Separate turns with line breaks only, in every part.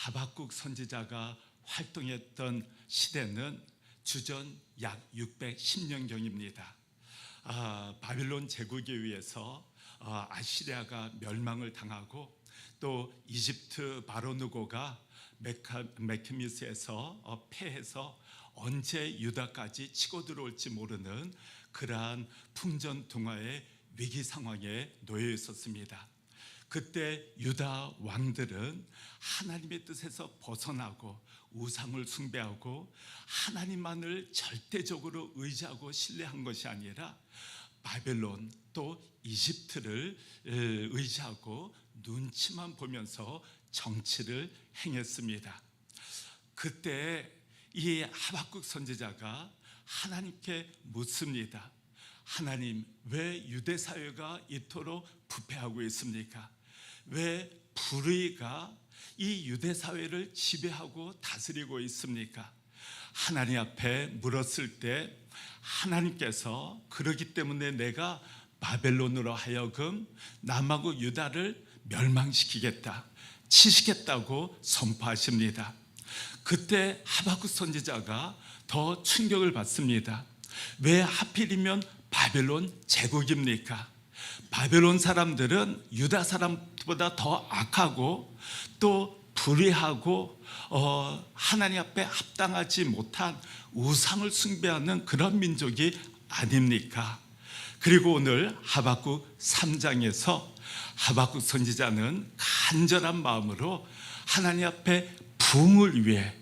하박국 선지자가 활동했던 시대는 주전 약 610년경입니다. 바빌론 제국에 의해서 아시리아가 멸망을 당하고 또 이집트 바로누고가 메키미스에서 패해서 언제 유다까지 치고 들어올지 모르는 그러한 풍전등화의 위기 상황에 놓여 있었습니다. 그때 유다 왕들은 하나님의 뜻에서 벗어나고 우상을 숭배하고 하나님만을 절대적으로 의지하고 신뢰한 것이 아니라 바벨론 또 이집트를 의지하고 눈치만 보면서 정치를 행했습니다. 그때 이 하박국 선지자가 하나님께 묻습니다. 하나님, 왜 유대 사회가 이토록 부패하고 있습니까? 왜 불의가 이 유대 사회를 지배하고 다스리고 있습니까? 하나님 앞에 물었을 때 하나님께서 그러기 때문에 내가 바벨론으로 하여금 남하고 유다를 멸망시키겠다, 치시겠다고 선포하십니다. 그때 하박국 선지자가 더 충격을 받습니다. 왜 하필이면 바벨론 제국입니까? 바벨론 사람들은 유다 사람보다 더 악하고 또 불의하고 하나님 앞에 합당하지 못한 우상을 숭배하는 그런 민족이 아닙니까? 그리고 오늘 하박국 3장에서 하박국 선지자는 간절한 마음으로 하나님 앞에 부흥을 위해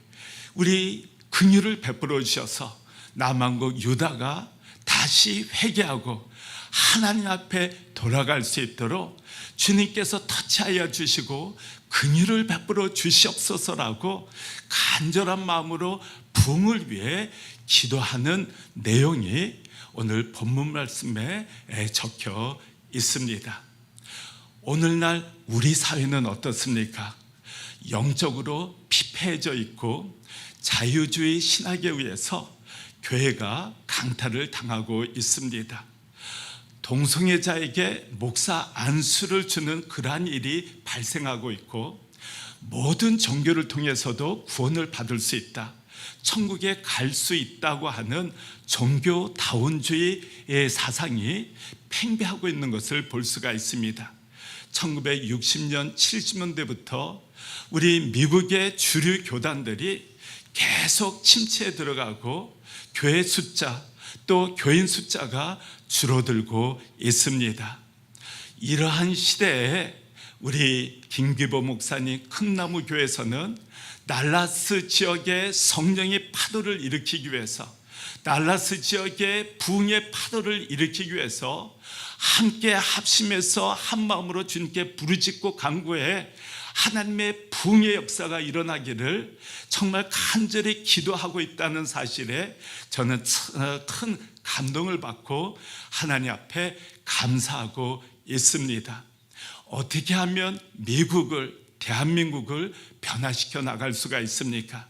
우리 긍휼을 베풀어 주셔서 남왕국 유다가 다시 회개하고 하나님 앞에 돌아갈 수 있도록 주님께서 터치하여 주시고 긍휼을 베풀어 주시옵소서라고 간절한 마음으로 부흥을 위해 기도하는 내용이 오늘 본문 말씀에 적혀 있습니다. 오늘날 우리 사회는 어떻습니까? 영적으로 피폐해져 있고 자유주의 신학에 의해서 교회가 강탈을 당하고 있습니다. 동성애자에게 목사 안수를 주는 그러한 일이 발생하고 있고 모든 종교를 통해서도 구원을 받을 수 있다, 천국에 갈 수 있다고 하는 종교다원주의의 사상이 팽배하고 있는 것을 볼 수가 있습니다. 1960년, 70년대부터 우리 미국의 주류 교단들이 계속 침체에 들어가고 교회 숫자 또 교인 숫자가 줄어들고 있습니다. 이러한 시대에 우리 김기보 목사님 큰나무 교회에서는 달라스 지역의 성령의 파도를 일으키기 위해서, 달라스 지역의 부흥의 파도를 일으키기 위해서 함께 합심해서 한마음으로 주님께 부르짖고 간구해 하나님의 부흥의 역사가 일어나기를 정말 간절히 기도하고 있다는 사실에 저는 큰 감동을 받고 하나님 앞에 감사하고 있습니다. 어떻게 하면 미국을, 대한민국을 변화시켜 나갈 수가 있습니까?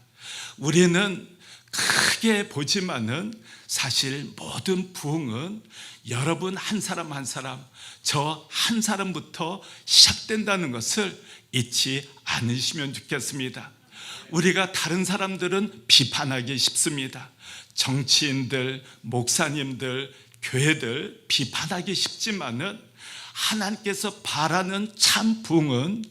우리는 크게 보지만은 사실 모든 부흥은 여러분 한 사람 한 사람, 저 한 사람부터 시작된다는 것을 잊지 않으시면 좋겠습니다. 우리가 다른 사람들은 비판하기 쉽습니다. 정치인들, 목사님들, 교회들 비판하기 쉽지만은 하나님께서 바라는 참 부흥은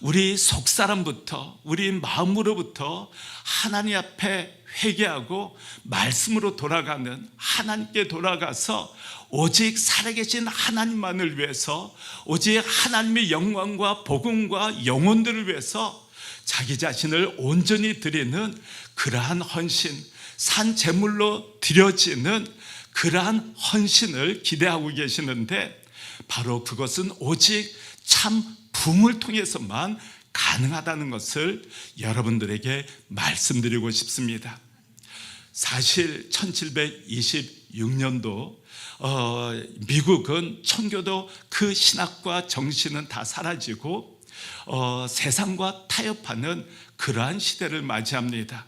우리 속사람부터, 우리 마음으로부터 하나님 앞에 회개하고 말씀으로 돌아가는, 하나님께 돌아가서 오직 살아계신 하나님만을 위해서, 오직 하나님의 영광과 복음과 영혼들을 위해서 자기 자신을 온전히 드리는 그러한 헌신, 산 제물로 드려지는 그러한 헌신을 기대하고 계시는데, 바로 그것은 오직 참 부흥을 통해서만 가능하다는 것을 여러분들에게 말씀드리고 싶습니다. 사실 1726년도 미국은 청교도 그 신학과 정신은 다 사라지고 세상과 타협하는 그러한 시대를 맞이합니다.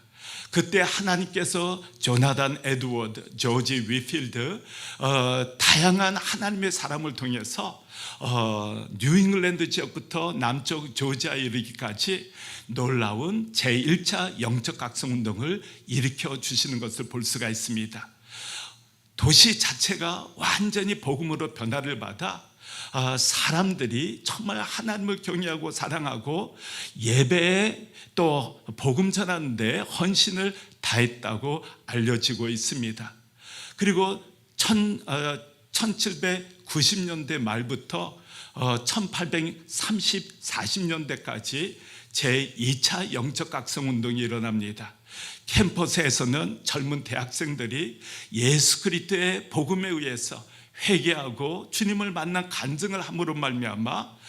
그때 하나님께서 조나단 에드워드, 조지 위필드, 다양한 하나님의 사람을 통해서 뉴잉글랜드 지역부터 남쪽 조지아에 이르기까지 놀라운 제1차 영적 각성운동을 일으켜 주시는 것을 볼 수가 있습니다. 도시 자체가 완전히 복음으로 변화를 받아 사람들이 정말 하나님을 경외하고 사랑하고 예배에 또 복음 전하는 데 헌신을 다했다고 알려지고 있습니다. 그리고 1790년대 말부터 1840년대까지 제2차 영적 각성운동이 일어납니다. 캠퍼스에서는 젊은 대학생들이 예수 그리스도의 복음에 의해서 회개하고 주님을 만난 간증을 함으로 말미암아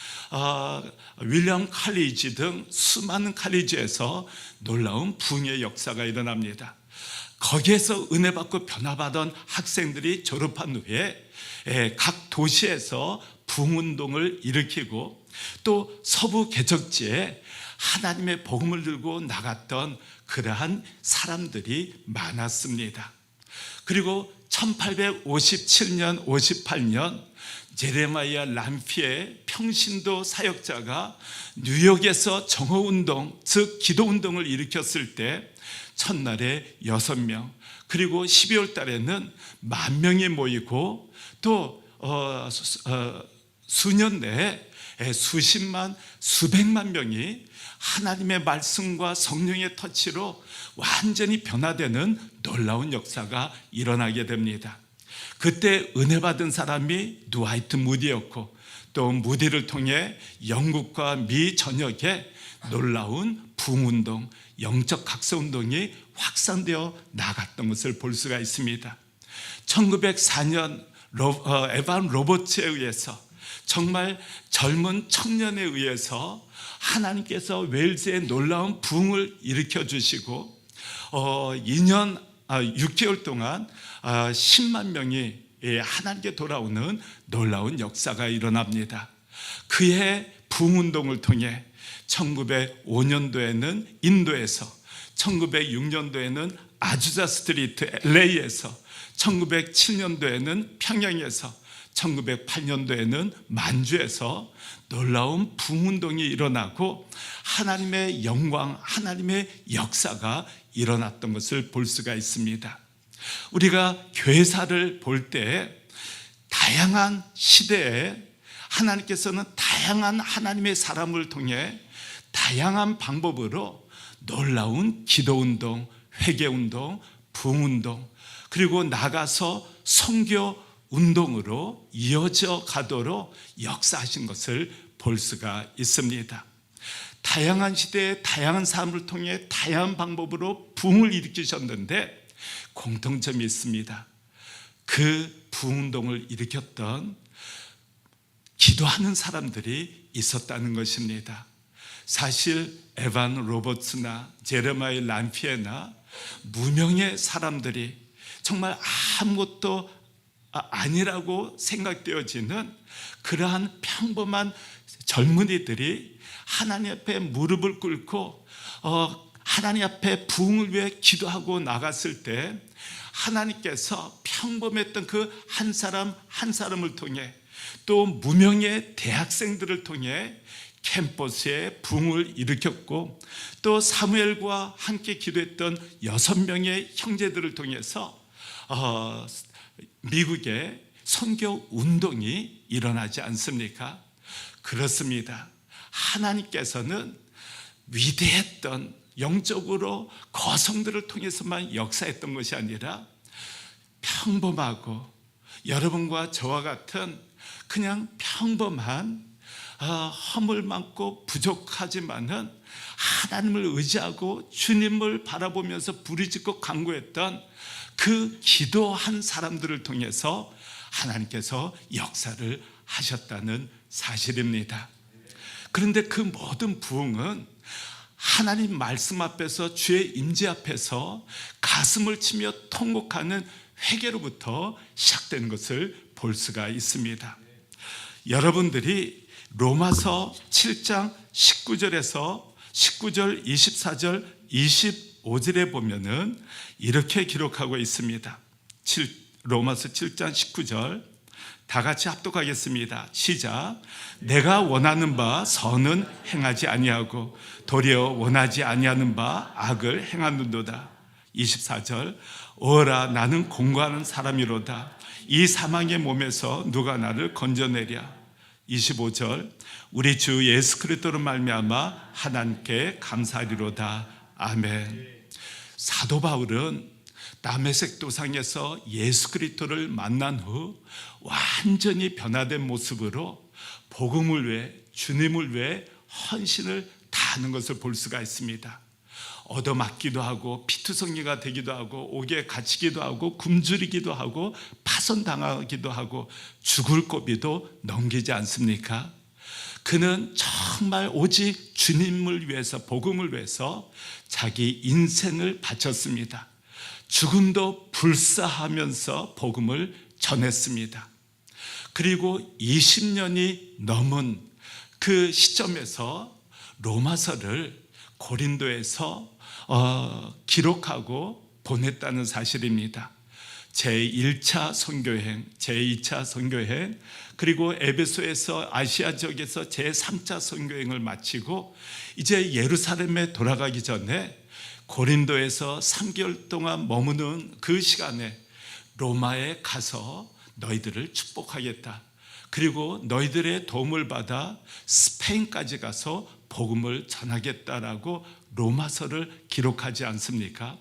윌리엄 칼리지 등 수많은 칼리지에서 놀라운 부흥의 역사가 일어납니다. 거기에서 은혜 받고 변화받은 학생들이 졸업한 후에 각 도시에서 부흥운동을 일으키고 또 서부 개척지에 하나님의 복음을 들고 나갔던 그러한 사람들이 많았습니다. 그리고 1857년, 58년 제레마이아 람피의 평신도 사역자가 뉴욕에서 정오운동, 즉 기도운동을 일으켰을 때 첫날에 6명, 그리고 12월 달에는 10,000명이 모이고 또 수년 내에 수십만, 수백만 명이 하나님의 말씀과 성령의 터치로 완전히 변화되는 놀라운 역사가 일어나게 됩니다. 그때 은혜 받은 사람이 누하이트 무디였고 또 무디를 통해 영국과 미 전역에 놀라운 부흥운동, 영적 각성운동이 확산되어 나갔던 것을 볼 수가 있습니다. 1904년 에반 로버츠에 의해서 정말 젊은 청년에 의해서 하나님께서 웨일즈의 놀라운 부흥을 일으켜 주시고 2년 6개월 동안 10만 명이 하나님께 돌아오는 놀라운 역사가 일어납니다. 그의 부흥운동을 통해 1905년도에는 인도에서, 1906년도에는 아주자 스트리트 LA에서, 1907년도에는 평양에서, 1908년도에는 만주에서 놀라운 부흥운동이 일어나고 하나님의 영광, 하나님의 역사가 일어났던 것을 볼 수가 있습니다. 우리가 교회사를 볼 때 다양한 시대에 하나님께서는 다양한 하나님의 사람을 통해 다양한 방법으로 놀라운 기도운동, 회개운동, 부흥운동, 그리고 나가서 선교 운동으로 이어져 가도록 역사하신 것을 볼 수가 있습니다. 다양한 시대에 다양한 사람을 통해 다양한 방법으로 부흥을 일으키셨는데 공통점이 있습니다. 그 부흥운동을 일으켰던 기도하는 사람들이 있었다는 것입니다. 사실 에반 로버츠나 제레마이 람피에나 무명의 사람들이 정말 아무것도 아니라고 생각되어지는 그러한 평범한 젊은이들이 하나님 앞에 무릎을 꿇고 하나님 앞에 부흥을 위해 기도하고 나갔을 때 하나님께서 평범했던 그 한 사람 한 사람을 통해 또 무명의 대학생들을 통해 캠퍼스에 부흥을 일으켰고 또 사무엘과 함께 기도했던 6명의 형제들을 통해서 미국의 선교 운동이 일어나지 않습니까? 그렇습니다. 하나님께서는 위대했던 영적으로 거성들을 통해서만 역사했던 것이 아니라 평범하고 여러분과 저와 같은 그냥 평범한 허물 많고 부족하지만은 하나님을 의지하고 주님을 바라보면서 부르짖고 간구했던 그 기도한 사람들을 통해서 하나님께서 역사를 하셨다는 사실입니다. 그런데 그 모든 부흥은 하나님 말씀 앞에서 주의 임재 앞에서 가슴을 치며 통곡하는 회개로부터 시작된 것을 볼 수가 있습니다. 여러분들이 로마서 7장 19절에서 19절, 24절, 15절에 보면은 이렇게 기록하고 있습니다. 로마서 7장 19절 다 같이 합독하겠습니다. 시작. 내가 원하는 바 선은 행하지 아니하고 도리어 원하지 아니하는 바 악을 행하는도다. 24절 어라 나는 공고하는 사람이로다. 이 사망의 몸에서 누가 나를 건져내랴. 25절 우리 주 예수 그리스도로 말미암아 하나님께 감사하리로다. 아멘. 사도 바울은 다메섹 도상에서 예수 그리스도를 만난 후 완전히 변화된 모습으로 복음을 위해 주님을 위해 헌신을 다하는 것을 볼 수가 있습니다. 얻어맞기도 하고 피투성이가 되기도 하고 옥에 갇히기도 하고 굶주리기도 하고 파손당하기도 하고 죽을 고비도 넘기지 않습니까? 그는 정말 오직 주님을 위해서 복음을 위해서 자기 인생을 바쳤습니다. 죽음도 불사하면서 복음을 전했습니다. 그리고 20년이 넘은 그 시점에서 로마서를 고린도에서 기록하고 보냈다는 사실입니다. 제1차 선교행, 제2차 선교행, 그리고 에베소에서 아시아 지역에서 제3차 선교행을 마치고 이제 예루살렘에 돌아가기 전에 고린도에서 3개월 동안 머무는 그 시간에 로마에 가서 너희들을 축복하겠다. 그리고 너희들의 도움을 받아 스페인까지 가서 복음을 전하겠다라고 로마서를 기록하지 않습니까?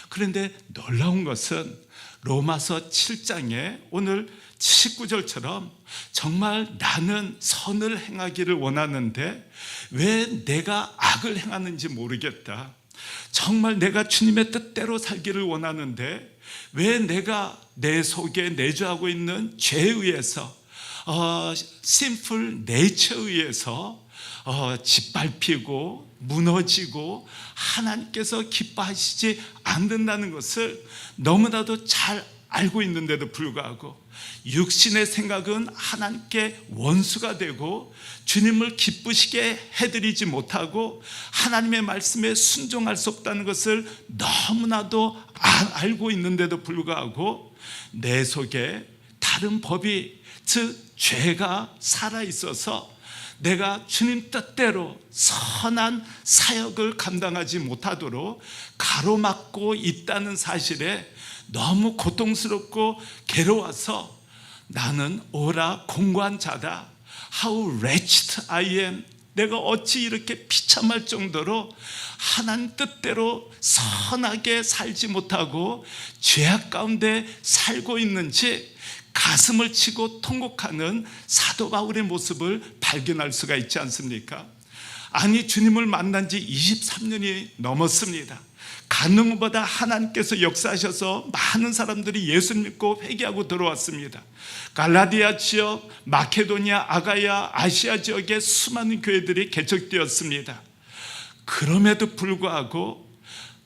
그런데 놀라운 것은 로마서 7장에 오늘 19절처럼 정말 나는 선을 행하기를 원하는데 왜 내가 악을 행하는지 모르겠다. 정말 내가 주님의 뜻대로 살기를 원하는데 왜 내가 내 속에 내주하고 있는 죄에 의해서 sinful nature에 의해서 짓밟히고 무너지고 하나님께서 기뻐하시지 않는다는 것을 너무나도 잘 알고 있는데도 불구하고 육신의 생각은 하나님께 원수가 되고 주님을 기쁘시게 해드리지 못하고 하나님의 말씀에 순종할 수 없다는 것을 너무나도 알고 있는데도 불구하고 내 속에 다른 법이 즉 죄가 살아있어서 내가 주님 뜻대로 선한 사역을 감당하지 못하도록 가로막고 있다는 사실에 너무 고통스럽고 괴로워서 나는 오라 공고한 자다. How wretched I am. 내가 어찌 이렇게 비참할 정도로 하나님 뜻대로 선하게 살지 못하고 죄악 가운데 살고 있는지 가슴을 치고 통곡하는 사도 바울의 모습을 발견할 수가 있지 않습니까? 아니 주님을 만난 지 23년이 넘었습니다. 가늠보다 하나님께서 역사하셔서 많은 사람들이 예수 믿고 회개하고 들어왔습니다. 갈라디아 지역, 마케도니아, 아가야, 아시아 지역에 수많은 교회들이 개척되었습니다. 그럼에도 불구하고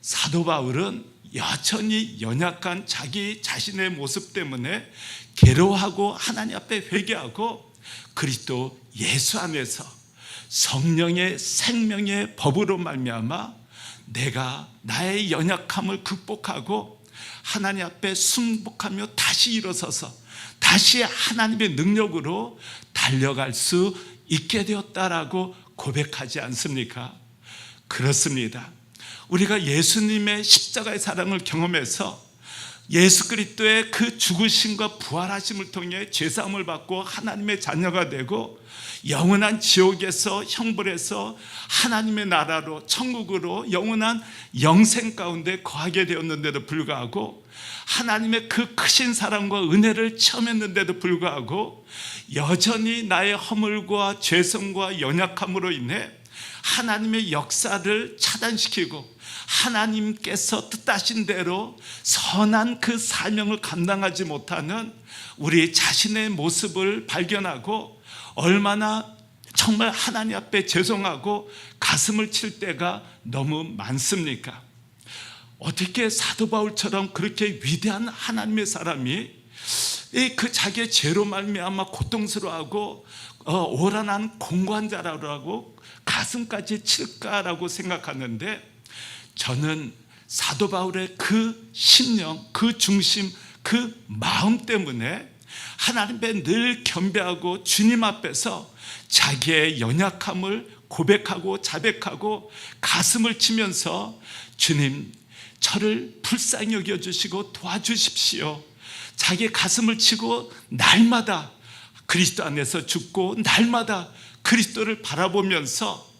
사도 바울은 여전히 연약한 자기 자신의 모습 때문에 괴로워하고 하나님 앞에 회개하고 그리스도 예수 안에서 성령의 생명의 법으로 말미암아 내가 나의 연약함을 극복하고 하나님 앞에 순복하며 다시 일어서서 다시 하나님의 능력으로 달려갈 수 있게 되었다라고 고백하지 않습니까? 그렇습니다. 우리가 예수님의 십자가의 사랑을 경험해서 예수 그리스도의 그 죽으심과 부활하심을 통해 죄사함을 받고 하나님의 자녀가 되고 영원한 지옥에서 형벌해서 하나님의 나라로 천국으로 영원한 영생 가운데 거하게 되었는데도 불구하고 하나님의 그 크신 사랑과 은혜를 체험했는데도 불구하고 여전히 나의 허물과 죄성과 연약함으로 인해 하나님의 역사를 차단시키고 하나님께서 뜻하신 대로 선한 그 사명을 감당하지 못하는 우리 자신의 모습을 발견하고 얼마나 정말 하나님 앞에 죄송하고 가슴을 칠 때가 너무 많습니까? 어떻게 사도 바울처럼 그렇게 위대한 하나님의 사람이 그 자기의 죄로 말미암아 고통스러워하고 오란한 공고한 자라고 가슴까지 칠까라고 생각하는데 저는 사도 바울의 그 심령, 그 중심, 그 마음 때문에 하나님께 늘 겸비하고 주님 앞에서 자기의 연약함을 고백하고 자백하고 가슴을 치면서 주님, 저를 불쌍히 여겨주시고 도와주십시오. 자기 가슴을 치고 날마다 그리스도 안에서 죽고 날마다 그리스도를 바라보면서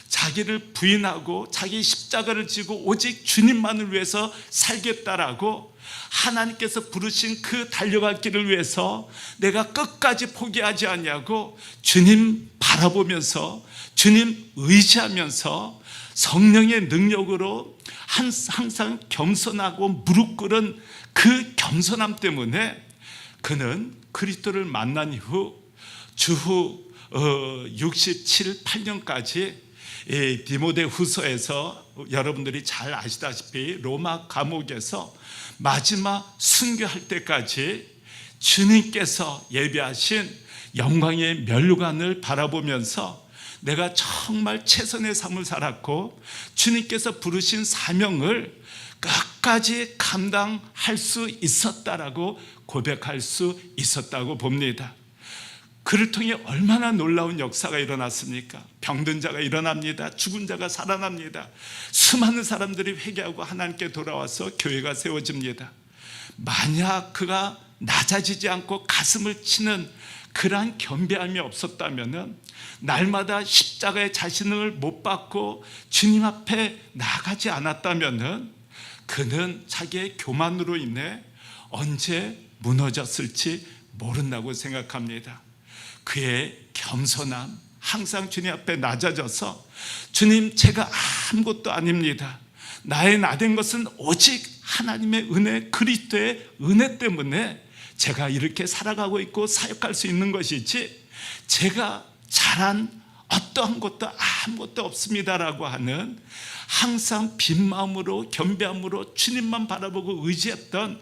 자기를 부인하고 자기 십자가를 지고 오직 주님만을 위해서 살겠다라고 하나님께서 부르신 그 달려갈 길을 위해서 내가 끝까지 포기하지 않냐고 주님 바라보면서 주님 의지하면서 성령의 능력으로 항상 겸손하고 무릎 꿇은 그 겸손함 때문에 그는 그리스도를 만난 이후 주후 67, 8년까지 디모데 후서에서 여러분들이 잘 아시다시피 로마 감옥에서 마지막 순교할 때까지 주님께서 예비하신 영광의 면류관을 바라보면서 내가 정말 최선의 삶을 살았고 주님께서 부르신 사명을 끝까지 감당할 수 있었다라고 고백할 수 있었다고 봅니다. 그를 통해 얼마나 놀라운 역사가 일어났습니까? 병든 자가 일어납니다. 죽은 자가 살아납니다. 수많은 사람들이 회개하고 하나님께 돌아와서 교회가 세워집니다. 만약 그가 낮아지지 않고 가슴을 치는 그러한 겸비함이 없었다면 날마다 십자가의 자신을 못 받고 주님 앞에 나가지 않았다면 그는 자기의 교만으로 인해 언제 무너졌을지 모른다고 생각합니다. 그의 겸손함, 항상 주님 앞에 낮아져서 주님, 제가 아무것도 아닙니다. 나의 나된 것은 오직 하나님의 은혜, 그리스도의 은혜 때문에 제가 이렇게 살아가고 있고 사역할 수 있는 것이지 제가 잘한 어떠한 것도 아무것도 없습니다라고 하는 항상 빈 마음으로 겸비함으로 주님만 바라보고 의지했던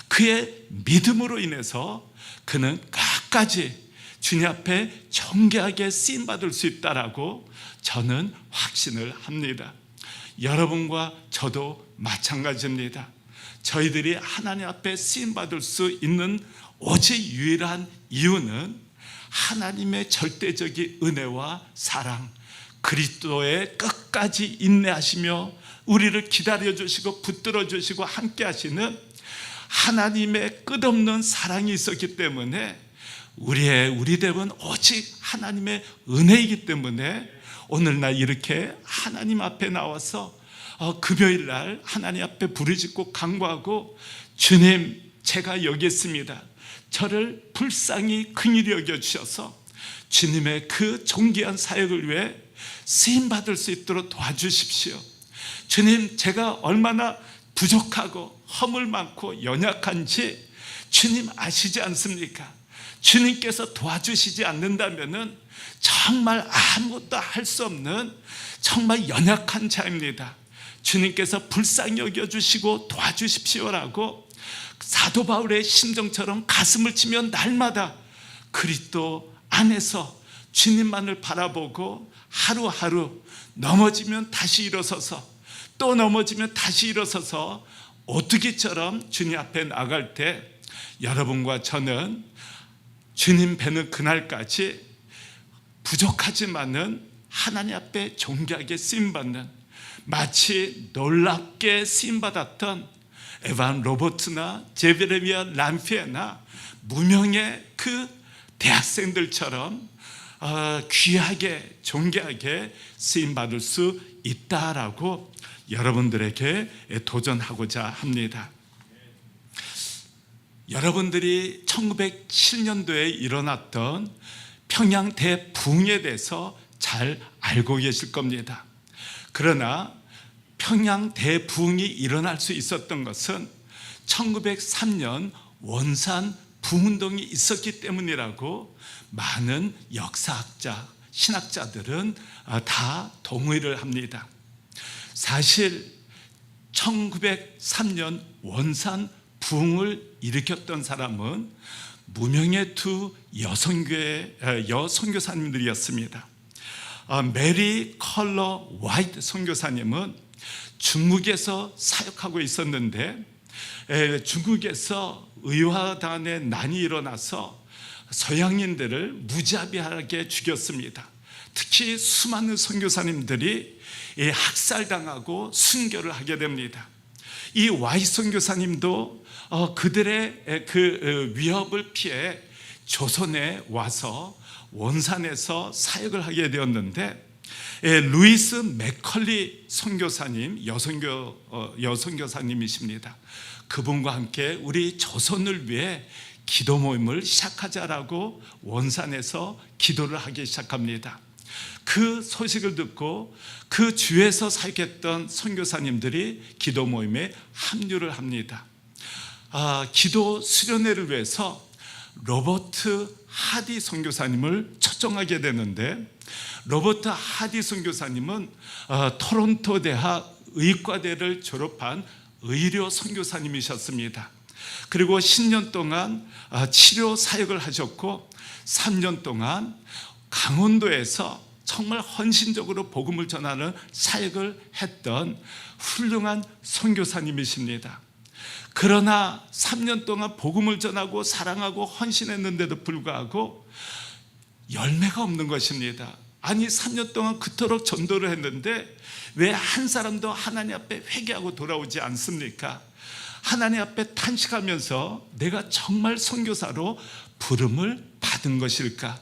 그의 믿음으로 인해서 그는 끝까지 주님 앞에 정결하게 쓰임받을 수 있다라고 저는 확신을 합니다. 여러분과 저도 마찬가지입니다. 저희들이 하나님 앞에 쓰임받을 수 있는 오직 유일한 이유는 하나님의 절대적인 은혜와 사랑, 그리스도의 끝까지 인내하시며 우리를 기다려주시고 붙들어주시고 함께하시는 하나님의 끝없는 사랑이 있었기 때문에 우리 대부분 오직 하나님의 은혜이기 때문에 오늘날 이렇게 하나님 앞에 나와서 금요일날 하나님 앞에 부르짖고 간구하고 주님, 제가 여기 있습니다. 저를 불쌍히 긍휼히 여겨주셔서 주님의 그 존귀한 사역을 위해 쓰임받을 수 있도록 도와주십시오. 주님, 제가 얼마나 부족하고 허물 많고 연약한지 주님 아시지 않습니까? 주님께서 도와주시지 않는다면 정말 아무것도 할 수 없는 정말 연약한 자입니다. 주님께서 불쌍히 여겨주시고 도와주십시오라고 사도 바울의 심정처럼 가슴을 치며 날마다 그리스도 안에서 주님만을 바라보고 하루하루 넘어지면 다시 일어서서 또 넘어지면 다시 일어서서 오뚜기처럼 주님 앞에 나갈 때 여러분과 저는 주님 뵈는 그날까지 부족하지만은 하나님 앞에 존귀하게 쓰임받는, 마치 놀랍게 쓰임받았던 에반 로버트나 제베레미아 람피에나 무명의 그 대학생들처럼 귀하게 존귀하게 쓰임받을 수 있다라고 여러분들에게 도전하고자 합니다. 여러분들이 1907년도에 일어났던 평양 대부흥에 대해서 잘 알고 계실 겁니다. 그러나 평양 대부흥이 일어날 수 있었던 것은 1903년 원산 부흥운동이 있었기 때문이라고 많은 역사학자, 신학자들은 다 동의를 합니다. 사실 1903년 원산 부흥을 일으켰던 사람은 무명의 두 여선교사님들이었습니다. 메리 컬러 화이트 선교사님은 중국에서 사역하고 있었는데 중국에서 의화단의 난이 일어나서 서양인들을 무자비하게 죽였습니다. 특히 수많은 선교사님들이 학살당하고 순교를 하게 됩니다. 이 와이 선교사님도 그들의 그 위협을 피해 조선에 와서 원산에서 사역을 하게 되었는데, 루이스 맥컬리 선교사님, 여선교사님이십니다. 그분과 함께 우리 조선을 위해 기도 모임을 시작하자라고 원산에서 기도를 하기 시작합니다. 그 소식을 듣고 그 주에서 사역했던 선교사님들이 기도 모임에 합류를 합니다. 기도 수련회를 위해서 로버트 하디 선교사님을 초청하게 되는데, 로버트 하디 선교사님은 토론토 대학 의과대를 졸업한 의료 선교사님이셨습니다. 그리고 10년 동안 치료 사역을 하셨고 3년 동안 강원도에서 정말 헌신적으로 복음을 전하는 사역을 했던 훌륭한 선교사님이십니다. 그러나 3년 동안 복음을 전하고 사랑하고 헌신했는데도 불구하고 열매가 없는 것입니다. 아니 3년 동안 그토록 전도를 했는데 왜 한 사람도 하나님 앞에 회개하고 돌아오지 않습니까? 하나님 앞에 탄식하면서 내가 정말 선교사로 부름을 받은 것일까?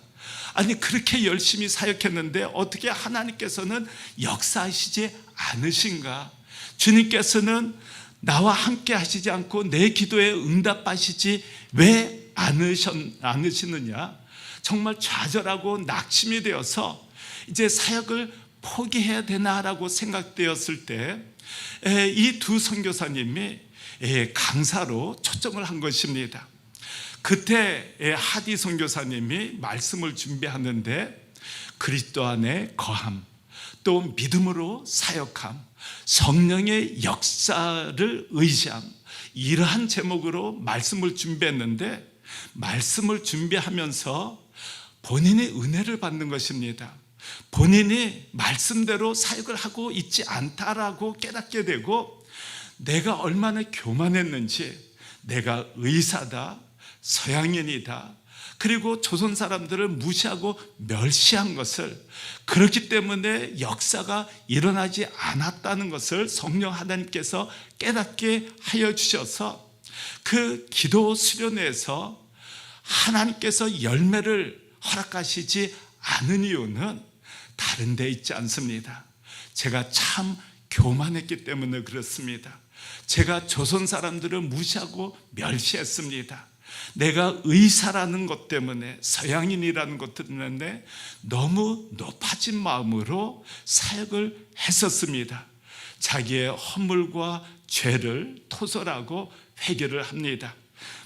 아니 그렇게 열심히 사역했는데 어떻게 하나님께서는 역사하시지 않으신가? 주님께서는 나와 함께 하시지 않고 내 기도에 응답하시지 왜 않으시느냐? 정말 좌절하고 낙심이 되어서 이제 사역을 포기해야 되나라고 생각되었을 때 이 두 선교사님이 강사로 초청을 한 것입니다. 그때 하디 선교사님이 말씀을 준비하는데 그리스도 안에 거함, 또 믿음으로 사역함, 성령의 역사를 의지함, 이러한 제목으로 말씀을 준비했는데, 말씀을 준비하면서 본인이 은혜를 받는 것입니다. 본인이 말씀대로 사역을 하고 있지 않다라고 깨닫게 되고, 내가 얼마나 교만했는지, 내가 의사다, 서양인이다, 그리고 조선 사람들을 무시하고 멸시한 것을, 그렇기 때문에 역사가 일어나지 않았다는 것을 성령 하나님께서 깨닫게 하여 주셔서 그 기도 수련회에서 하나님께서 열매를 허락하시지 않은 이유는 다른 데 있지 않습니다. 제가 참 교만했기 때문에 그렇습니다. 제가 조선 사람들을 무시하고 멸시했습니다. 내가 의사라는 것 때문에, 서양인이라는 것 때문에 너무 높아진 마음으로 사역을 했었습니다. 자기의 허물과 죄를 토설하고 회개를 합니다.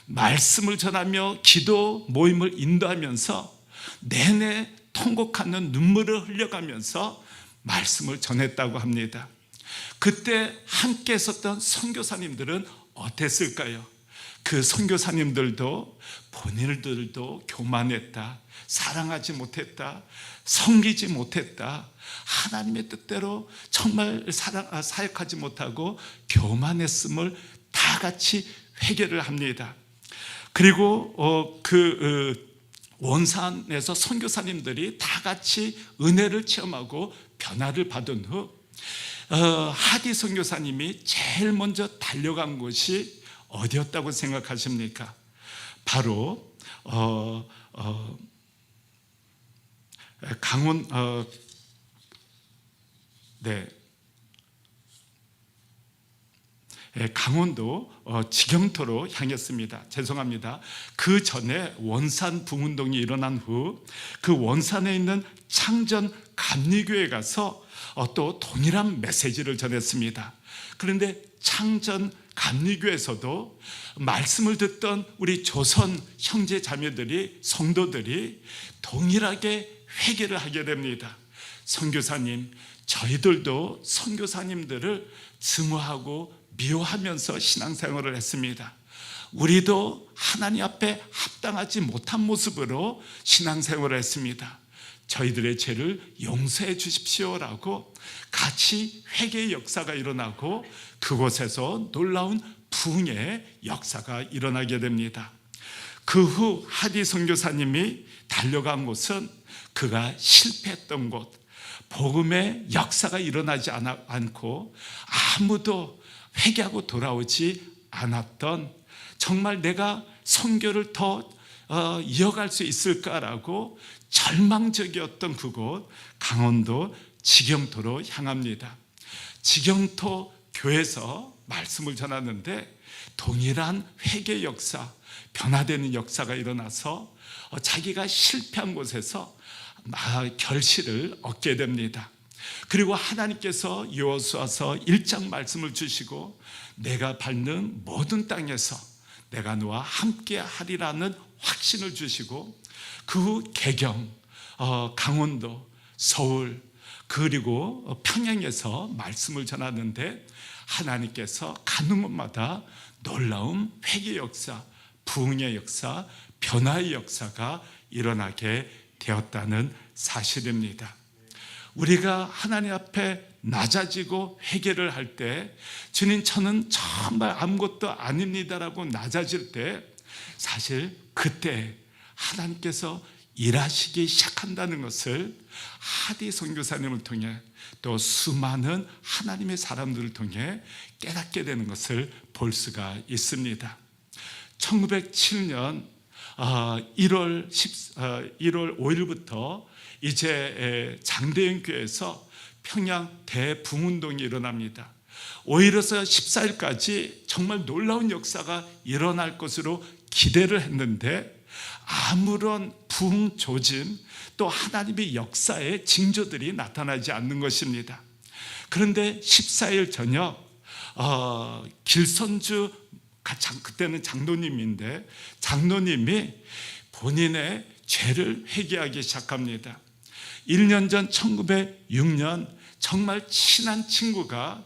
말씀을 전하며 기도 모임을 인도하면서 내내 통곡하는 눈물을 흘려가면서 말씀을 전했다고 합니다. 그때 함께 있었던 선교사님들은 어땠을까요? 그 선교사님들도 본인들도 교만했다, 사랑하지 못했다, 섬기지 못했다, 하나님의 뜻대로 정말 사역하지 못하고 교만했음을 다 같이 회개를 합니다. 그리고 원산에서 선교사님들이 다 같이 은혜를 체험하고 변화를 받은 후 하디 선교사님이 제일 먼저 달려간 곳이 어디였다고 생각하십니까? 바로 강원도 지경토로 향했습니다. 죄송합니다. 그 전에 원산 붕운동이 일어난 후 그 원산에 있는 창전 감리교에 가서 또 동일한 메시지를 전했습니다. 그런데 창전 감리교에서도 말씀을 듣던 우리 조선 형제 자매들이, 성도들이 동일하게 회개를 하게 됩니다. 선교사님, 저희들도 선교사님들을 증오하고 미워하면서 신앙생활을 했습니다. 우리도 하나님 앞에 합당하지 못한 모습으로 신앙생활을 했습니다. 저희들의 죄를 용서해 주십시오라고 같이 회개의 역사가 일어나고 그곳에서 놀라운 부흥의 역사가 일어나게 됩니다. 그 후 하디 선교사님이 달려간 곳은 그가 실패했던 곳, 복음의 역사가 일어나지 않고 아무도 회개하고 돌아오지 않았던, 정말 내가 선교를 더 이어갈 수 있을까라고 절망적이었던 그곳, 강원도 지경토로 향합니다. 지경토 교회에서 말씀을 전하는데 동일한 회개 역사, 변화되는 역사가 일어나서 자기가 실패한 곳에서 결실을 얻게 됩니다. 그리고 하나님께서 여호수아서 1장 말씀을 주시고 내가 밟는 모든 땅에서 내가 너와 함께 하리라는 확신을 주시고 그 후 개경, 강원도, 서울 그리고 평양에서 말씀을 전하는데 하나님께서 가는 곳마다 놀라운 회개 역사, 부흥의 역사, 변화의 역사가 일어나게 되었다는 사실입니다. 우리가 하나님 앞에 낮아지고 회개를 할 때 주님 저는 정말 아무것도 아닙니다라고 낮아질 때 사실 그때 하나님께서 일하시기 시작한다는 것을 하디 선교사님을 통해 또 수많은 하나님의 사람들을 통해 깨닫게 되는 것을 볼 수가 있습니다. 1907년 1월 5일부터 이제 장대현 교회에서 평양 대붕운동이 일어납니다. 5일에서 14일까지 정말 놀라운 역사가 일어날 것으로 기대를 했는데 아무런 부흥 조짐 또 하나님의 역사의 징조들이 나타나지 않는 것입니다. 그런데 14일 저녁 길선주, 그때는 장로님인데 장로님이 본인의 죄를 회개하기 시작합니다. 1년 전 1906년 정말 친한 친구가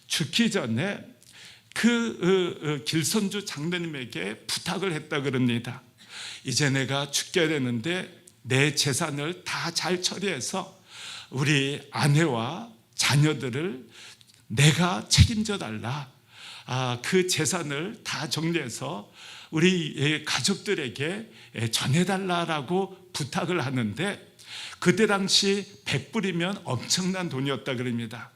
죽기 전에 그 길선주 장로님에게 부탁을 했다 그럽니다. 이제 내가 죽게 되는데 내 재산을 다 잘 처리해서 우리 아내와 자녀들을 내가 책임져 달라. 그 재산을 다 정리해서 우리 가족들에게 전해달라고 부탁을 하는데 그때 당시 100불이면 엄청난 돈이었다 그럽니다.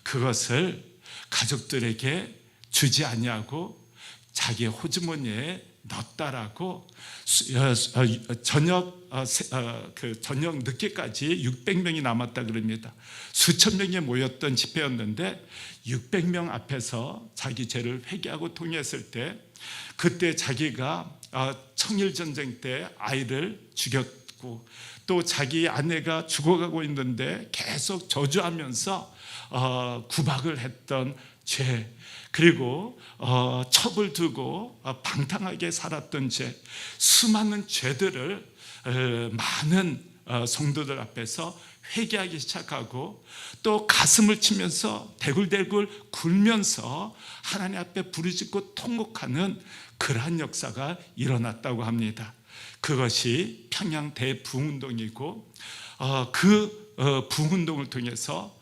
그것을 가족들에게 주지 아니하고 자기 호주머니에 넣었다라고 저녁 늦게까지 600명이 남았다 그럽니다. 수천 명이 모였던 집회였는데 600명 앞에서 자기 죄를 회개하고 통회했을 때 그때 자기가 청일전쟁 때 아이를 죽였고 또 자기 아내가 죽어가고 있는데 계속 저주하면서 구박을 했던 죄, 그리고 첩을 두고 방탕하게 살았던 죄, 수많은 죄들을 많은 성도들 앞에서 회개하기 시작하고 또 가슴을 치면서 대굴대굴 굴면서 하나님 앞에 부르짖고 통곡하는 그러한 역사가 일어났다고 합니다. 그것이 평양 대부흥운동이고 그 부흥운동을 통해서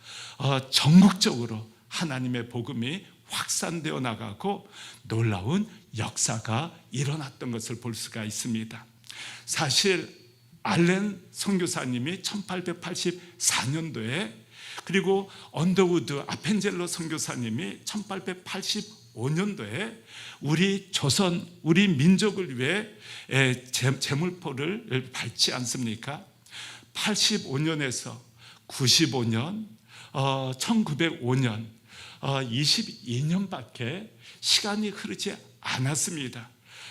전국적으로 하나님의 복음이 확산되어 나가고 놀라운 역사가 일어났던 것을 볼 수가 있습니다. 사실 알렌 선교사님이 1884년도에 그리고 언더우드 아펜젤로 선교사님이 1885년도에 우리 조선, 우리 민족을 위해 제물포를 밟지 않습니까? 85년에서 95년, 1905년 22년밖에 시간이 흐르지 않았습니다.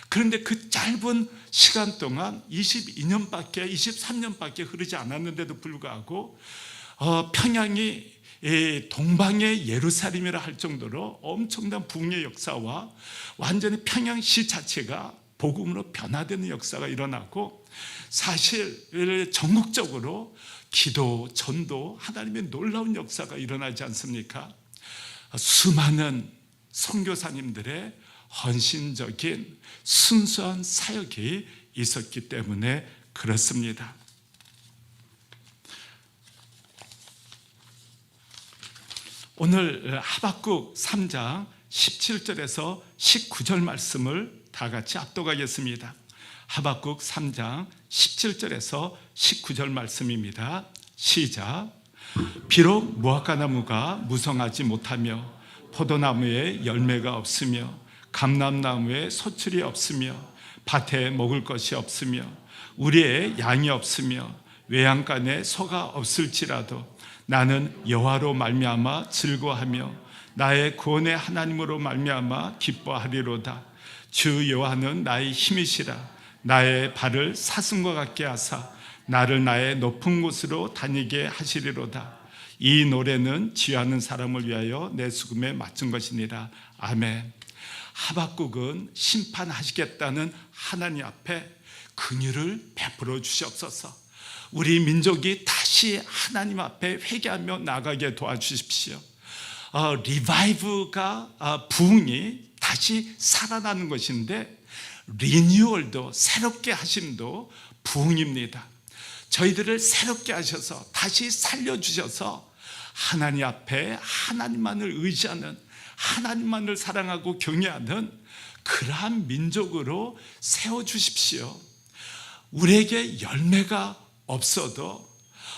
그런데 그 짧은 시간 동안 22년밖에 23년밖에 흐르지 않았는데도 불구하고 평양이 동방의 예루살렘이라 할 정도로 엄청난 부흥의 역사와 완전히 평양시 자체가 복음으로 변화되는 역사가 일어나고 사실 전국적으로 기도, 전도, 하나님의 놀라운 역사가 일어나지 않습니까? 수많은 선교사님들의 헌신적인 순수한 사역이 있었기 때문에 그렇습니다. 오늘 하박국 3장 17절에서 19절 말씀을 다 같이 압독하겠습니다. 하박국 3장 17절에서 19절 말씀입니다. 시작. 비록 무화과나무가 무성하지 못하며 포도나무에 열매가 없으며 감람나무에 소출이 없으며 밭에 먹을 것이 없으며 우리의 양이 없으며 외양간에 소가 없을지라도 나는 여호와로 말미암아 즐거워하며 나의 구원의 하나님으로 말미암아 기뻐하리로다. 주 여호와는 나의 힘이시라. 나의 발을 사슴과 같게 하사 나를 나의 높은 곳으로 다니게 하시리로다. 이 노래는 지휘하는 사람을 위하여 내 수금에 맞춘 것이니라. 아멘. 하박국은 심판하시겠다는 하나님 앞에 긍휼을 베풀어 주시옵소서. 우리 민족이 다시 하나님 앞에 회개하며 나가게 도와주십시오. 리바이브가 부흥이 다시 살아나는 것인데 리뉴얼도 새롭게 하심도 부흥입니다. 저희들을 새롭게 하셔서 다시 살려주셔서 하나님 앞에 하나님만을 의지하는, 하나님만을 사랑하고 경외하는 그러한 민족으로 세워주십시오. 우리에게 열매가 없어도,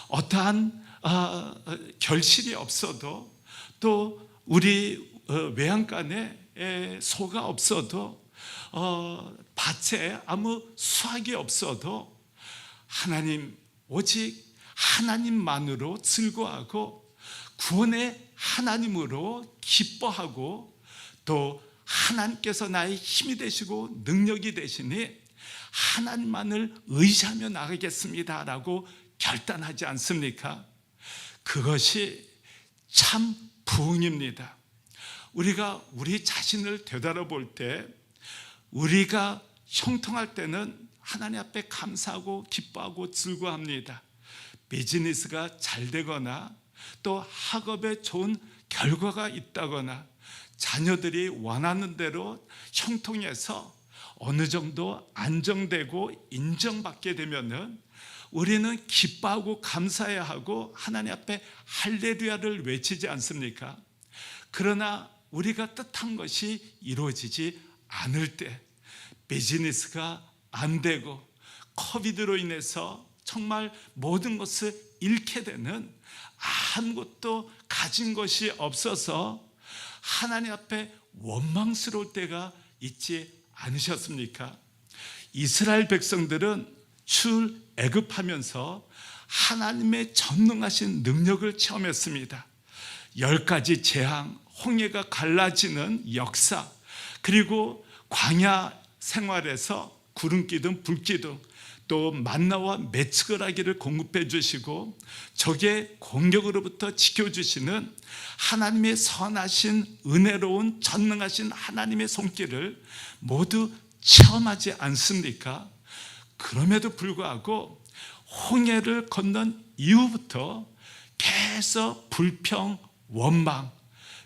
어떠한 결실이 없어도, 또 우리 외양간에 소가 없어도, 밭에 아무 수확이 없어도 하나님, 오직 하나님만으로 즐거워하고 구원의 하나님으로 기뻐하고 또 하나님께서 나의 힘이 되시고 능력이 되시니 하나님만을 의지하며 나가겠습니다 라고 결단하지 않습니까? 그것이 참 부흥입니다. 우리가 우리 자신을 되돌아볼 때, 우리가 형통할 때는 하나님 앞에 감사하고 기뻐하고 즐거워합니다. 비즈니스가 잘 되거나 또 학업에 좋은 결과가 있다거나 자녀들이 원하는 대로 형통해서 어느 정도 안정되고 인정받게 되면은 우리는 기뻐하고 감사해야 하고 하나님 앞에 할렐루야를 외치지 않습니까? 그러나 우리가 뜻한 것이 이루어지지 않을 때, 비즈니스가 안 되고 코비드로 인해서 정말 모든 것을 잃게 되는, 아무것도 가진 것이 없어서 하나님 앞에 원망스러울 때가 있지 않으셨습니까? 이스라엘 백성들은 출애굽하면서 하나님의 전능하신 능력을 체험했습니다. 10가지 재앙, 홍해가 갈라지는 역사, 그리고 광야 생활에서 구름기둥, 불기둥, 또 만나와 메추라기를 공급해 주시고 적의 공격으로부터 지켜주시는 하나님의 선하신 은혜로운 전능하신 하나님의 손길을 모두 체험하지 않습니까? 그럼에도 불구하고 홍해를 건넌 이후부터 계속 불평, 원망,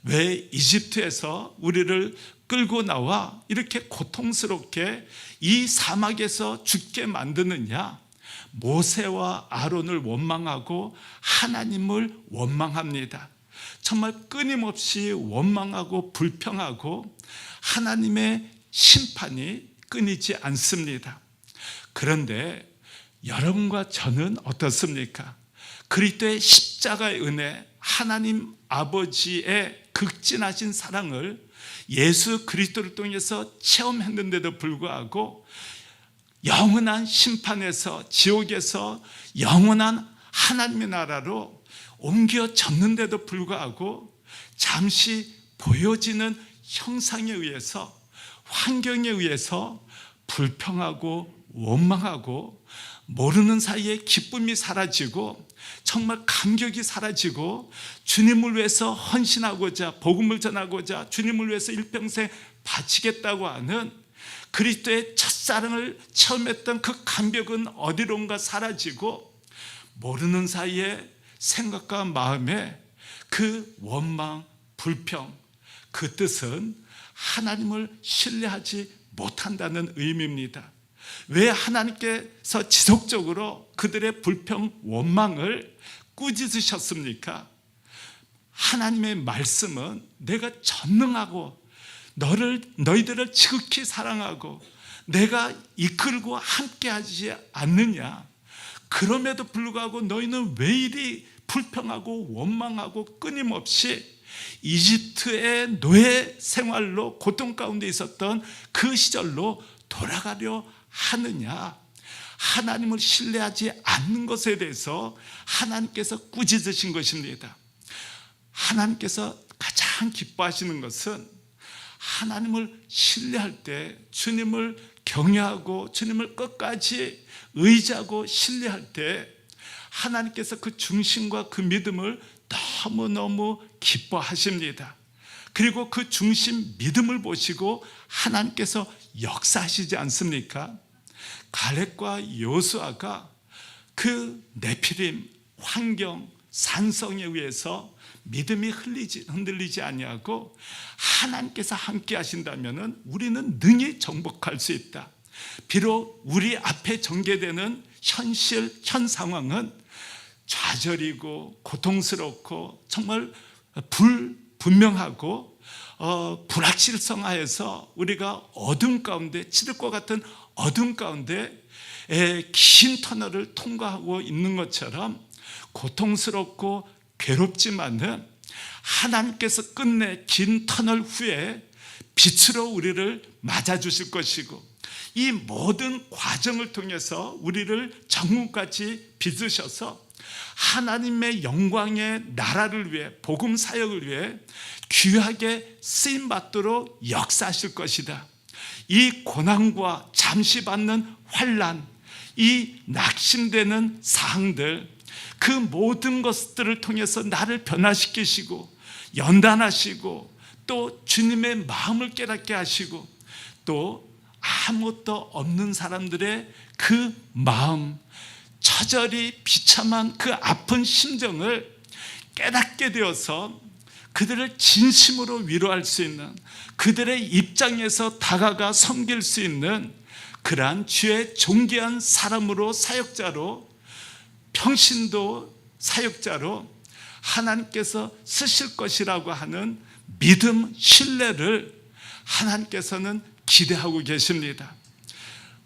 왜 이집트에서 우리를 끌고 나와 이렇게 고통스럽게 이 사막에서 죽게 만드느냐? 모세와 아론을 원망하고 하나님을 원망합니다. 정말 끊임없이 원망하고 불평하고 하나님의 심판이 끊이지 않습니다. 그런데 여러분과 저는 어떻습니까? 그리스도의 십자가의 은혜, 하나님 아버지의 극진하신 사랑을 예수 그리스도를 통해서 체험했는데도 불구하고 영원한 심판에서, 지옥에서 영원한 하나님의 나라로 옮겨졌는데도 불구하고 잠시 보여지는 형상에 의해서, 환경에 의해서 불평하고 원망하고 모르는 사이에 기쁨이 사라지고 정말 감격이 사라지고 주님을 위해서 헌신하고자, 복음을 전하고자 주님을 위해서 일평생 바치겠다고 하는 그리스도의 첫사랑을 체험했던 그 감격은 어디론가 사라지고 모르는 사이에 생각과 마음에 그 원망, 불평, 그 뜻은 하나님을 신뢰하지 못한다는 의미입니다. 왜 하나님께서 지속적으로 그들의 불평, 원망을 꾸짖으셨습니까? 하나님의 말씀은 내가 전능하고 너희들을 지극히 사랑하고 내가 이끌고 함께하지 않느냐, 그럼에도 불구하고 너희는 왜 이리 불평하고 원망하고 끊임없이 이집트의 노예 생활로 고통 가운데 있었던 그 시절로 돌아가려 하느냐. 하나님을 신뢰하지 않는 것에 대해서 하나님께서 꾸짖으신 것입니다. 하나님께서 가장 기뻐하시는 것은 하나님을 신뢰할 때, 주님을 경외하고 주님을 끝까지 의지하고 신뢰할 때 하나님께서 그 중심과 그 믿음을 너무너무 기뻐하십니다. 그리고 그 중심 믿음을 보시고 하나님께서 역사하시지 않습니까? 갈렙과 여호수아가 그 네피림 환경 산성에 의해서 믿음이 흔들리지 아니하고 하나님께서 함께 하신다면 우리는 능히 정복할 수 있다. 비록 우리 앞에 전개되는 현 상황은 좌절이고 고통스럽고 정말 불분명하고 불확실성하여서 우리가 어둠 가운데, 칠흑과 같은 어둠 가운데 긴 터널을 통과하고 있는 것처럼 고통스럽고 괴롭지만은 하나님께서 끝내 긴 터널 후에 빛으로 우리를 맞아주실 것이고, 이 모든 과정을 통해서 우리를 정문까지 빚으셔서 하나님의 영광의 나라를 위해, 복음 사역을 위해 귀하게 쓰임받도록 역사하실 것이다. 이 고난과 잠시 받는 환난, 이 낙심되는 사항들, 그 모든 것들을 통해서 나를 변화시키시고 연단하시고 또 주님의 마음을 깨닫게 하시고 또 아무것도 없는 사람들의 그 마음, 처절히 비참한 그 아픈 심정을 깨닫게 되어서 그들을 진심으로 위로할 수 있는, 그들의 입장에서 다가가 섬길 수 있는 그러한 주의 존귀한 사람으로, 사역자로, 평신도 사역자로 하나님께서 쓰실 것이라고 하는 믿음, 신뢰를 하나님께서는 기대하고 계십니다.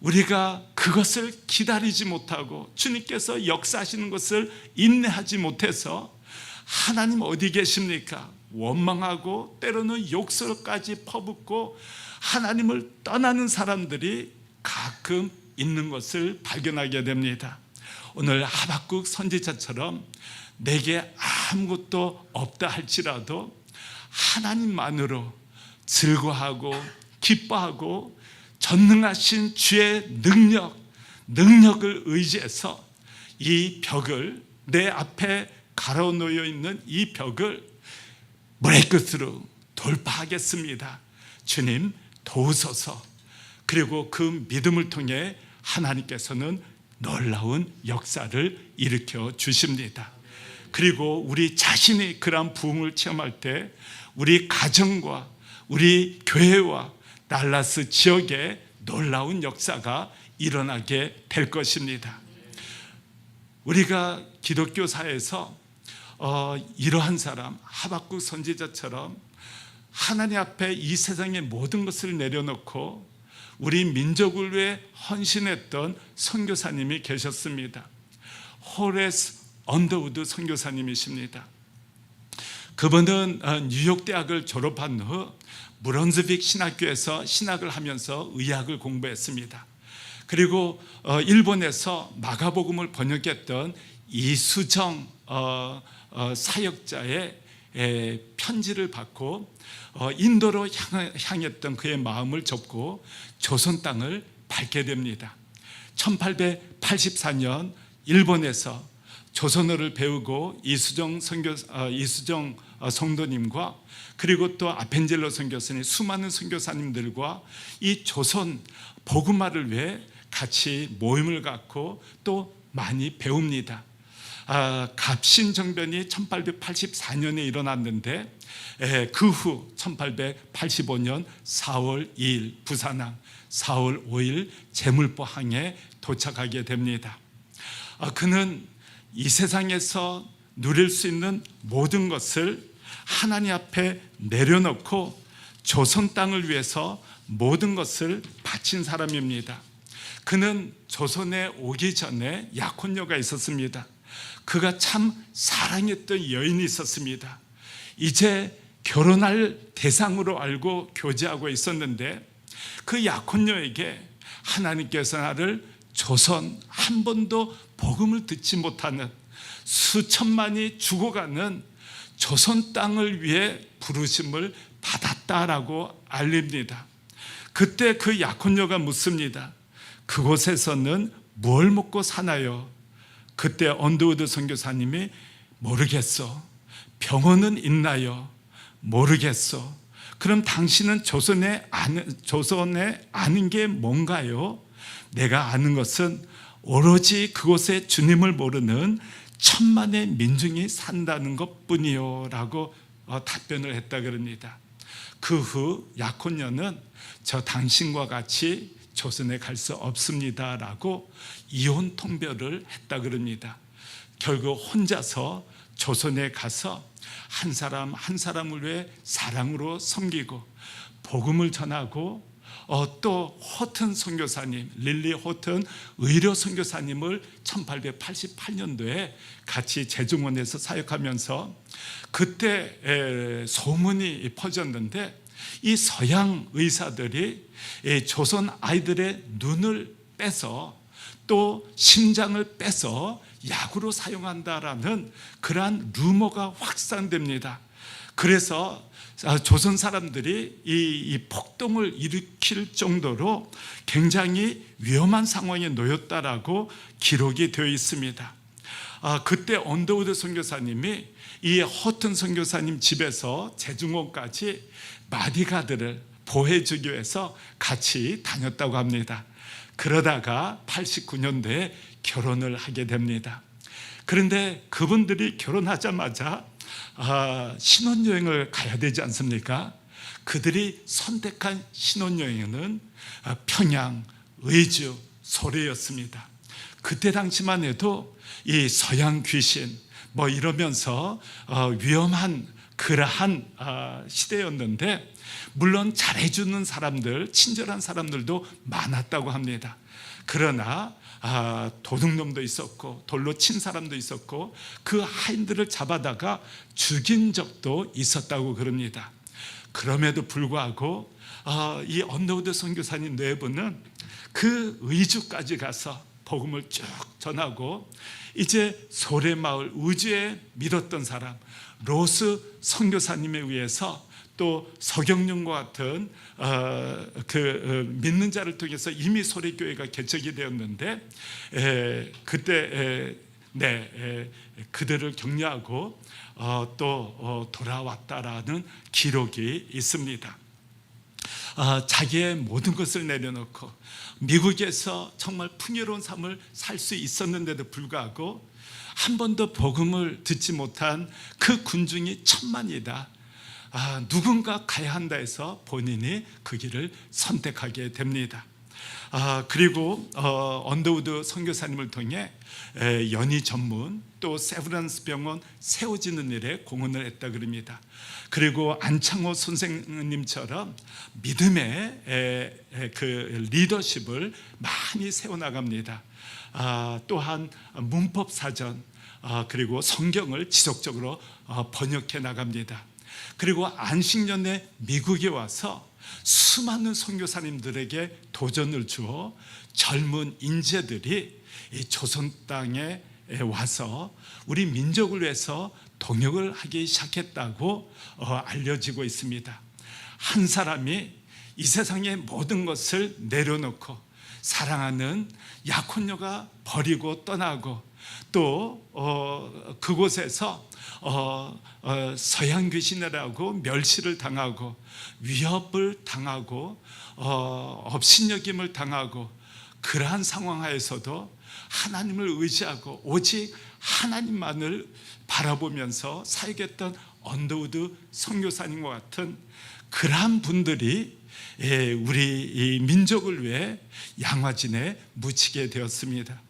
우리가 그것을 기다리지 못하고 주님께서 역사하시는 것을 인내하지 못해서 하나님 어디 계십니까? 원망하고 때로는 욕설까지 퍼붓고 하나님을 떠나는 사람들이 가끔 있는 것을 발견하게 됩니다. 오늘 하박국 선지자처럼 내게 아무것도 없다 할지라도 하나님만으로 즐거워하고 기뻐하고 전능하신 주의 능력을 의지해서 이 벽을, 내 앞에 가로놓여 있는 이 벽을 물의 끝으로 돌파하겠습니다. 주님 도우소서. 그리고 그 믿음을 통해 하나님께서는 놀라운 역사를 일으켜 주십니다. 그리고 우리 자신이 그러한 부흥을 체험할 때 우리 가정과 우리 교회와 달라스 지역에 놀라운 역사가 일어나게 될 것입니다. 우리가 기독교 사회에서 이러한 사람, 하박국 선지자처럼 하나님 앞에 이 세상의 모든 것을 내려놓고 우리 민족을 위해 헌신했던 선교사님이 계셨습니다. 호레스 언더우드 선교사님이십니다. 그분은 뉴욕 대학을 졸업한 후 브런즈빅 신학교에서 신학을 하면서 의학을 공부했습니다. 그리고 일본에서 마가복음을 번역했던 이수정 사역자의 편지를 받고 인도로 향했던 그의 마음을 접고 조선 땅을 밟게 됩니다. 1884년 일본에서 조선어를 배우고 이수정 성도님과 그리고 또 아펜젤로 선교사님, 수많은 선교사님들과 이 조선 복음화를 위해 같이 모임을 갖고 또 많이 배웁니다. 갑신정변이 1884년에 일어났는데 그 후 1885년 4월 2일 부산항, 4월 5일 제물포항에 도착하게 됩니다. 그는 이 세상에서 누릴 수 있는 모든 것을 하나님 앞에 내려놓고 조선 땅을 위해서 모든 것을 바친 사람입니다. 그는 조선에 오기 전에 약혼녀가 있었습니다. 그가 참 사랑했던 여인이 있었습니다. 이제 결혼할 대상으로 알고 교제하고 있었는데 그 약혼녀에게 하나님께서 나를 조선 한 번도 복음을 듣지 못하는 수천만이 죽어가는 조선 땅을 위해 부르심을 받았다라고 알립니다. 그때 그 약혼녀가 묻습니다. 그곳에서는 뭘 먹고 사나요? 그때 언더우드 선교사님이 모르겠어. 병원은 있나요? 모르겠어. 그럼 당신은 조선에 아는 게 뭔가요? 내가 아는 것은 오로지 그곳에 주님을 모르는 천만의 민중이 산다는 것뿐이요 라고 답변을 했다 그럽니다. 그 후 약혼녀는 저 당신과 같이 조선에 갈 수 없습니다 라고 이혼 통보를 했다 그럽니다. 결국 혼자서 조선에 가서 한 사람 한 사람을 위해 사랑으로 섬기고 복음을 전하고 또 호튼 선교사님, 릴리 호튼 의료 선교사님을 1888년도에 같이 재중원에서 사역하면서 그때 소문이 퍼졌는데 이 서양 의사들이 조선 아이들의 눈을 빼서 또 심장을 빼서 약으로 사용한다라는 그러한 루머가 확산됩니다. 그래서 조선 사람들이 이 폭동을 일으킬 정도로 굉장히 위험한 상황에 놓였다라고 기록이 되어 있습니다. 그때 언더우드 선교사님이 이 허튼 선교사님 집에서 재중원까지 마디가드를 보호해주기 위해서 같이 다녔다고 합니다. 그러다가 89년도에 결혼을 하게 됩니다. 그런데 그분들이 결혼하자마자 신혼여행을 가야 되지 않습니까? 그들이 선택한 신혼여행은 평양, 의주, 소래였습니다. 그때 당시만 해도 이 서양 귀신 이러면서 위험한 그러한 시대였는데 물론 잘해주는 사람들, 친절한 사람들도 많았다고 합니다. 그러나 도둑놈도 있었고 돌로 친 사람도 있었고 그 하인들을 잡아다가 죽인 적도 있었다고 그럽니다. 그럼에도 불구하고 이 언더우드 선교사님 네 분은 그 의주까지 가서 복음을 쭉 전하고 이제 소래마을 우주에 믿었던 사람 로스 선교사님에 의해서 또 서경영과 같은 믿는 자를 통해서 이미 소래교회가 개척이 되었는데 그때 그들을 격려하고 또 돌아왔다라는 기록이 있습니다. 자기의 모든 것을 내려놓고 미국에서 정말 풍요로운 삶을 살 수 있었는데도 불구하고 한 번도 복음을 듣지 못한 그 군중이 천만이다. 누군가 가야 한다 해서 본인이 그 길을 선택하게 됩니다. 그리고 언더우드 선교사님을 통해 연희 전문 또 세브란스 병원 세워지는 일에 공헌을 했다 그럽니다. 그리고 안창호 선생님처럼 믿음의 그 리더십을 많이 세워나갑니다. 또한 문법 사전 그리고 성경을 지속적으로 번역해 나갑니다. 그리고 안식년에 미국에 와서 수많은 선교사님들에게 도전을 주어 젊은 인재들이 이 조선 땅에 와서 우리 민족을 위해서 동역을 하기 시작했다고 알려지고 있습니다. 한 사람이 이 세상의 모든 것을 내려놓고 사랑하는 약혼녀가 버리고 떠나고 또 그곳에서 서양 귀신이라고 멸시를 당하고 위협을 당하고 업신여김을 당하고 그러한 상황 하에서도 하나님을 의지하고 오직 하나님만을 바라보면서 사역했던 언더우드 선교사님과 같은 그러한 분들이 우리 이 민족을 위해 양화진에 묻히게 되었습니다.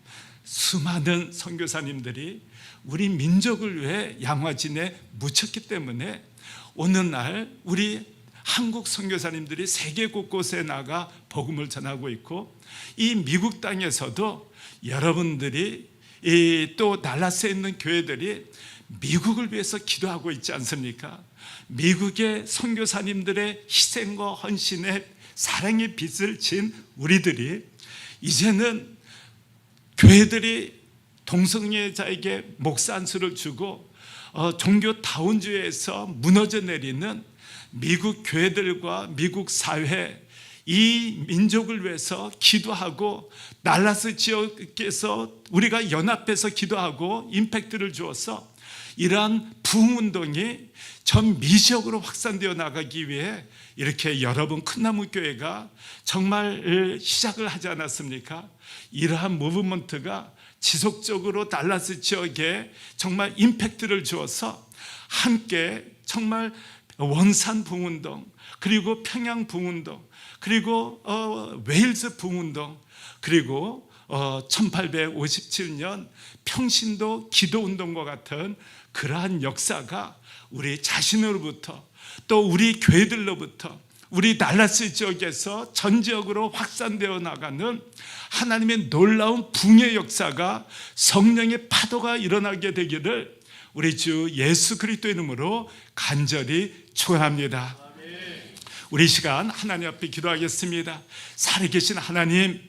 수많은 선교사님들이 우리 민족을 위해 양화진에 묻혔기 때문에 오늘날 우리 한국 선교사님들이 세계 곳곳에 나가 복음을 전하고 있고, 이 미국 땅에서도 여러분들이 또 달라스에 있는 교회들이 미국을 위해서 기도하고 있지 않습니까? 미국의 선교사님들의 희생과 헌신의 사랑의 빚을 진 우리들이 이제는 교회들이 동성애자에게 목사 안수를 주고 종교 다운주의에서 무너져 내리는 미국 교회들과 미국 사회, 이 민족을 위해서 기도하고 달라스 지역에서 우리가 연합해서 기도하고 임팩트를 주어서 이러한 부흥운동이 전 미지역으로 확산되어 나가기 위해 이렇게 여러분 큰나무교회가 정말 시작을 하지 않았습니까? 이러한 무브먼트가 지속적으로 달라스 지역에 정말 임팩트를 주어서 함께 정말 원산 부흥운동, 그리고 평양 부흥운동, 그리고 웨일즈 부흥운동, 그리고 1857년 평신도 기도운동과 같은 그러한 역사가 우리 자신으로부터 또 우리 교회들로부터 우리 달라스 지역에서 전 지역으로 확산되어 나가는 하나님의 놀라운 붕의 역사가, 성령의 파도가 일어나게 되기를 우리 주 예수 그리스도의 이름으로 간절히 축원합니다. 우리 시간 하나님 앞에 기도하겠습니다. 살아계신 하나님,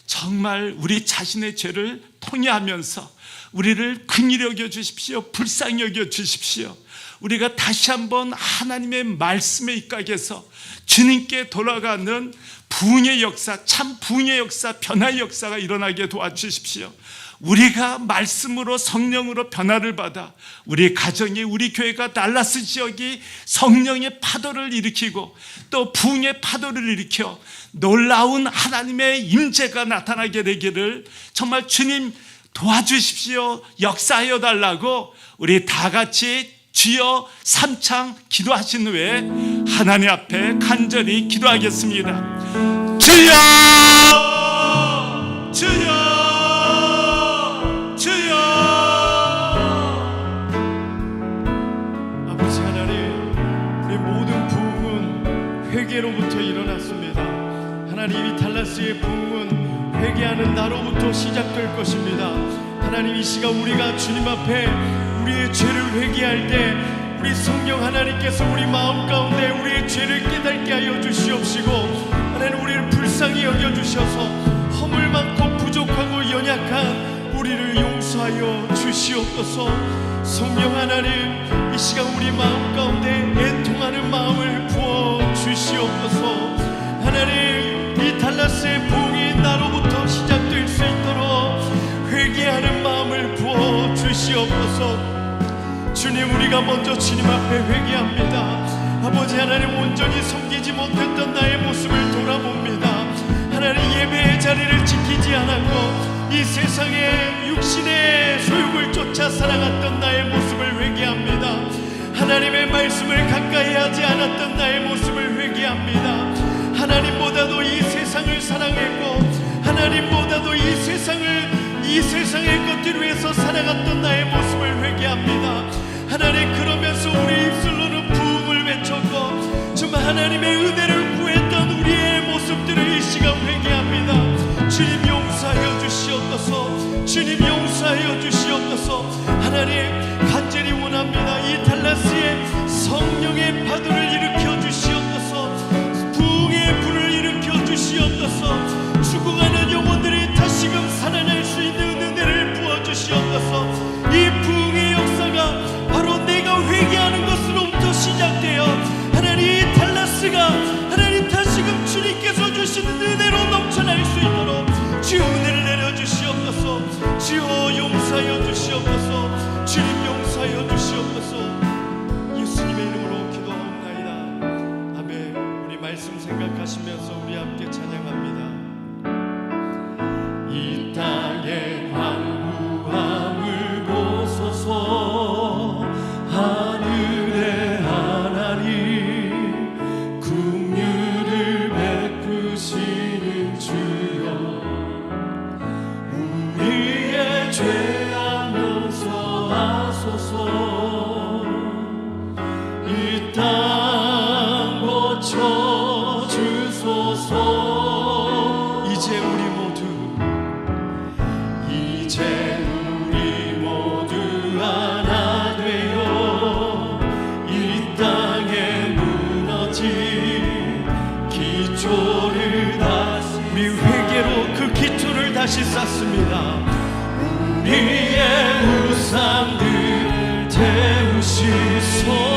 정말 우리 자신의 죄를 통회하면서 우리를 긍휼히 여겨 주십시오. 불쌍히 여겨 주십시오. 우리가 다시 한번 하나님의 말씀에 입각해서 주님께 돌아가는 부흥의 역사, 참 부흥의 역사, 변화의 역사가 일어나게 도와주십시오. 우리가 말씀으로 성령으로 변화를 받아 우리 가정이, 우리 교회가, 달라스 지역이 성령의 파도를 일으키고 또 부흥의 파도를 일으켜 놀라운 하나님의 임재가 나타나게 되기를 정말 주님 도와주십시오. 역사하여 달라고 우리 다 같이 주여 삼창 기도하신 후에 하나님 앞에 간절히 기도하겠습니다. 주여, 주여, 주여.
아버지 하나님, 우리 모든 부흥은 회개로부터 일어났습니다. 하나님, 이 달라스의 부흥은 회개하는 나로부터 시작될 것입니다. 하나님, 이 시간 우리가 주님 앞에 우리의 죄를 회개할 때 우리 성령 하나님께서 우리 마음 가운데 우리의 죄를 깨닫게 하여 주시옵시고, 하나님 우리를 불쌍히 여겨주셔서 허물 많고 부족하고 연약한 우리를 용서하여 주시옵소서. 성령 하나님, 이 시간 우리 마음 가운데 애통하는 마음을 부어 주시옵소서. 하나님, 이 달라스의 부흥이 나로부터 시작될 수 있도록 회개하는 마음을 부어 주시옵소서. 주님, 우리가 먼저 주님 앞에 회개합니다. 아버지 하나님, 온전히 섬기지 못했던 나의 모습을 돌아봅니다. 하나님, 예배의 자리를 지키지 않았고 이 세상의 육신의 소욕을 쫓아 살아갔던 나의 모습을 회개합니다. 하나님의 말씀을 가까이 하지 않았던 나의 모습을 회개합니다. 하나님보다도 이 세상을 사랑했고 하나님보다도 이 세상의 것들 위해서 살아갔던 나의 모습을 회개합니다. 하나님, 그러면서 우리 입술로는 부흥을 외쳤고 정말 하나님의 은혜를 구했던 우리의 모습들을 이 시간 회개합니다. 주님 용서하여 주시옵소서. 주님 용서하여 주시옵소서. 하나님, 간절히 원합니다. 이 달라스의 성령의 파도를 일으켜 주시옵소서. 부흥의 불을 일으켜 주시옵소서. 죽어가는 영혼들이 다시금 살아날 수 있는 은혜를 부어주시옵소서. 이 부흥의 역사가 바로 내가 회개하는 것으로부터 시작되어 하나님, 이 달라스가 하나님 다시금 주님께서 주시는 은혜로 넘쳐날 수 있도록 주여 은혜를 내려주시옵소서. 주여 용서하여 주시옵소서. 주님 용서하여 주시옵소서. 예수님의 이름으로 기도하옵나이다. 다시 쌓습니다. 우리의 우상들 태우시소.